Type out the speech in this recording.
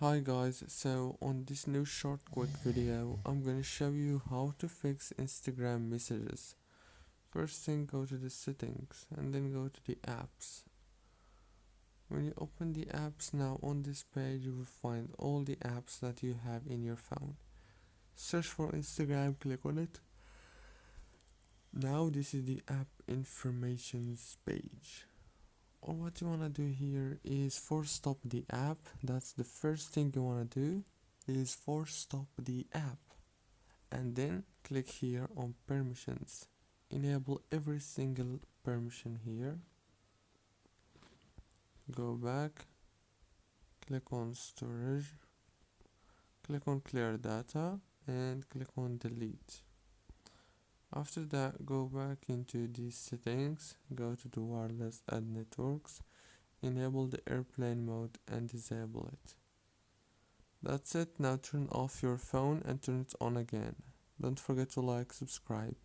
Hi guys, so on this new short quick video, I'm gonna show you how to fix Instagram messages. First thing, go to the settings and then go to the apps. When you open the apps now on this page, you will find all the apps that you have in your phone. Search for Instagram, click on it. Now this is the app informations page. All what you wanna do here is force stop the app. That's the first thing you wanna do is force stop the app. And then click here on permissions. Enable every single permission here. Go back, click on storage, click on clear data and click on delete. After that, go back into these settings, go to the wireless and networks, enable the airplane mode and disable it. That's it. Now turn off your phone and turn it on again. Don't forget to like, subscribe.